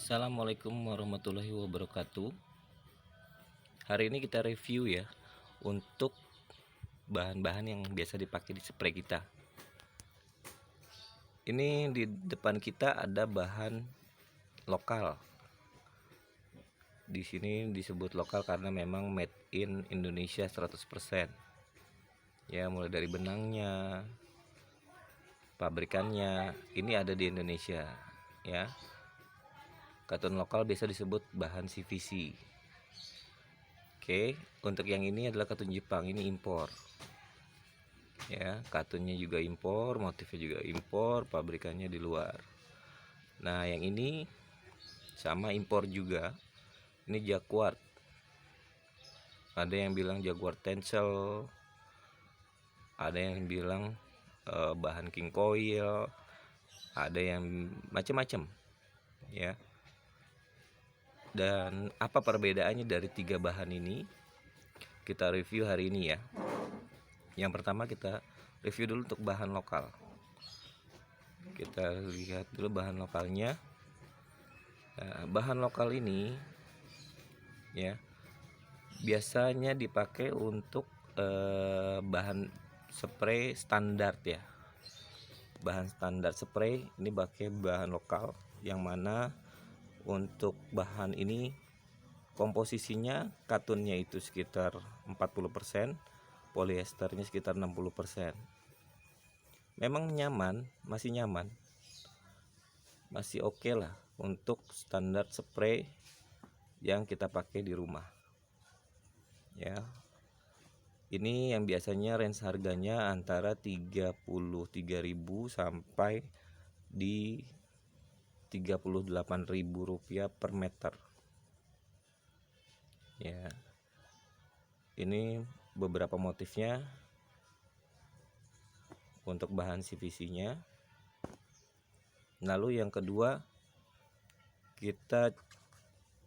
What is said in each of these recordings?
Assalamualaikum warahmatullahi wabarakatuh. Hari ini kita review ya untuk bahan-bahan yang biasa dipakai di spray kita. Ini di depan kita ada bahan lokal. Di sini disebut lokal karena memang made in Indonesia 100%. Ya, mulai dari benangnya, pabrikannya, ini ada di Indonesia ya. Katun lokal biasa disebut bahan CVC. Oke, untuk yang ini adalah katun Jepang, ini impor. Ya, katunnya juga impor, motifnya juga impor, pabrikannya di luar. Nah, yang ini sama impor juga. Ini Jaguar. Ada yang bilang Jaguar Tencel, ada yang bilang bahan King Coil, ada yang macam-macam ya. Dan apa perbedaannya dari tiga bahan ini? Kita review hari ini ya. Yang pertama kita review dulu untuk bahan lokal. Kita lihat dulu bahan lokalnya. Nah, bahan lokal ini ya biasanya dipakai untuk bahan spray standar ya. Bahan standar spray ini pakai bahan lokal, yang mana untuk bahan ini komposisinya katunnya itu sekitar 40%, polyesternya sekitar 60%. Memang nyaman, masih nyaman, masih oke lah untuk standar spray yang kita pakai di rumah ya. Ini yang biasanya range harganya antara 33.000 sampai di 38.000 rupiah per meter ya. Ini beberapa motifnya untuk bahan CVC nya. Lalu yang kedua kita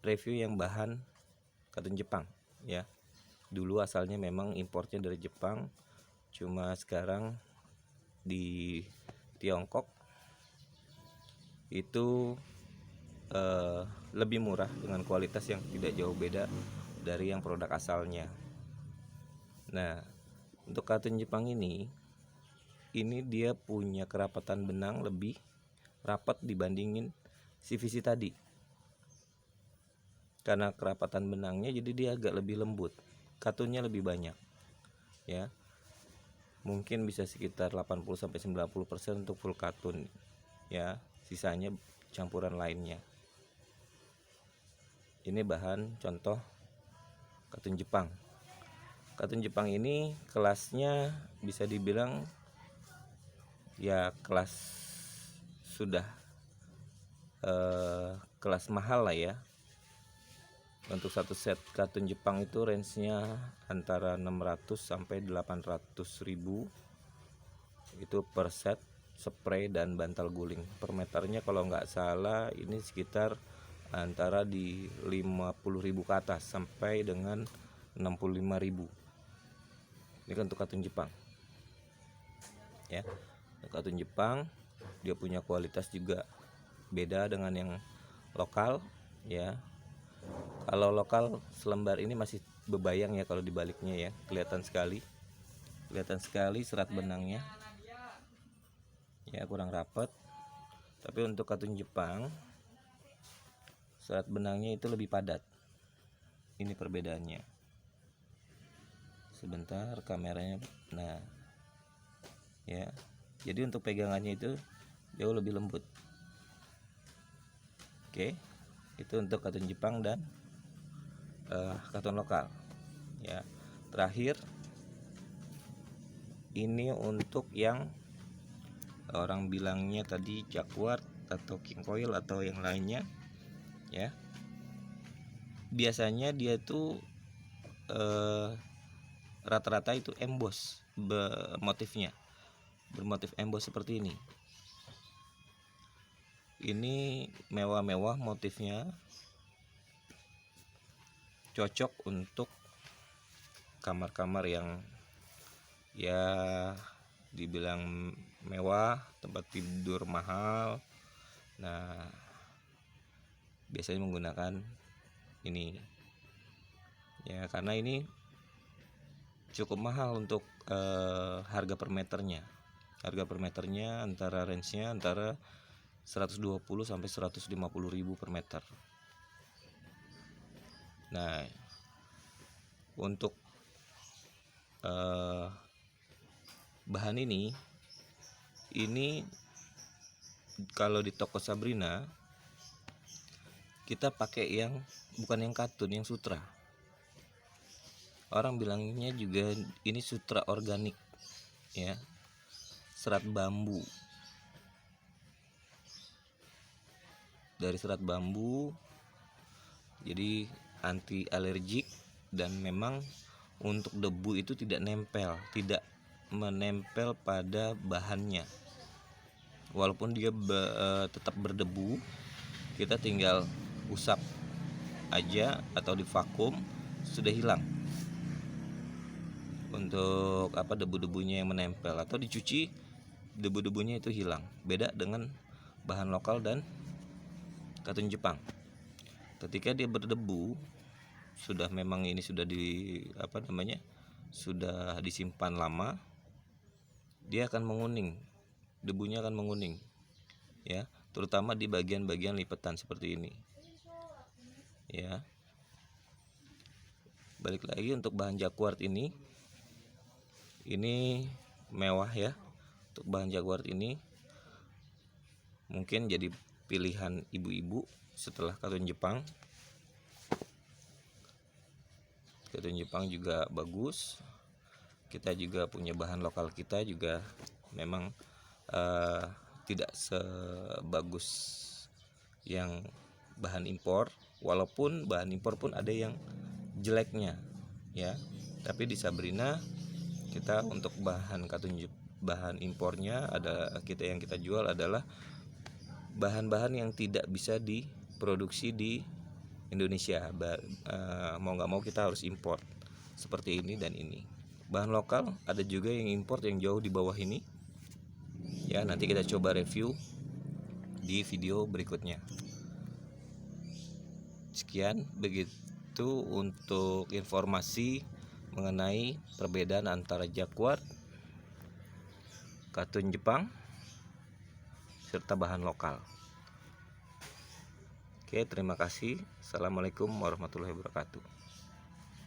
review yang bahan katun Jepang ya. Dulu asalnya memang importnya dari Jepang, cuma sekarang di Tiongkok itu lebih murah dengan kualitas yang tidak jauh beda dari yang produk asalnya. Nah, untuk katun Jepang ini dia punya kerapatan benang lebih rapat dibandingin CVC tadi. Karena kerapatan benangnya jadi dia agak lebih lembut, katunnya lebih banyak ya. Mungkin bisa sekitar 80-90% untuk full katun ya, sisanya campuran lainnya. Ini bahan contoh katun Jepang. Katun Jepang ini kelasnya bisa dibilang ya kelas sudah kelas mahal lah ya. Untuk satu set katun Jepang itu range-nya antara 600 sampai 800 ribu itu per set spray dan bantal guling. Per meternya kalau nggak salah ini sekitar antara di 50.000 ke atas sampai dengan 65.000. Ini kan untuk katun Jepang ya. Untuk katun Jepang dia punya kualitas juga beda dengan yang lokal ya. Kalau lokal selembar ini masih bebayang ya, kalau dibaliknya ya kelihatan sekali serat benangnya ya, kurang rapat. Tapi untuk katun Jepang serat benangnya itu lebih padat. Ini perbedaannya. Sebentar kameranya. Nah ya, jadi untuk pegangannya itu jauh lebih lembut. Oke, itu untuk katun Jepang dan katun lokal ya. Terakhir ini untuk yang orang bilangnya tadi Jaguar atau King Coil atau yang lainnya ya. Biasanya dia tuh rata-rata itu emboss motifnya, bermotif emboss seperti ini. Ini mewah-mewah motifnya, cocok untuk kamar-kamar yang ya dibilang mewah, tempat tidur mahal. Nah, biasanya menggunakan ini ya, karena ini cukup mahal untuk harga per meternya. Harga per meternya antara range-nya antara 120 sampai 150.000 per meter. Nah, untuk bahan ini kalau di toko Sabrina kita pakai yang bukan yang katun, yang sutra. Orang bilangnya juga ini sutra organik ya, serat bambu. Dari serat bambu, jadi anti alergik, dan memang untuk debu itu tidak menempel pada bahannya. Walaupun dia tetap berdebu, kita tinggal usap aja atau di vakum, sudah hilang untuk debu-debunya yang menempel, atau dicuci debu-debunya itu hilang. Beda dengan bahan lokal dan katun Jepang. Ketika dia berdebu, sudah memang ini sudah sudah disimpan lama, dia akan menguning, debunya akan menguning ya, terutama di bagian-bagian lipetan seperti ini ya. Balik lagi untuk bahan Jaquard ini mewah ya. Untuk bahan Jaquard ini mungkin jadi pilihan ibu-ibu setelah katun Jepang. Katun Jepang juga bagus. Kita juga punya bahan lokal, kita juga memang tidak sebagus yang bahan impor, walaupun bahan impor pun ada yang jeleknya ya. Tapi di Sabrina kita untuk bahan impornya yang kita jual adalah bahan-bahan yang tidak bisa diproduksi di Indonesia. Mau nggak mau kita harus impor seperti ini dan ini. Bahan lokal ada juga yang impor yang jauh di bawah ini ya, nanti kita coba review di video berikutnya. Sekian begitu untuk informasi mengenai perbedaan antara Jaquard, katun Jepang, serta bahan lokal. Oke, terima kasih. Assalamualaikum warahmatullahi wabarakatuh.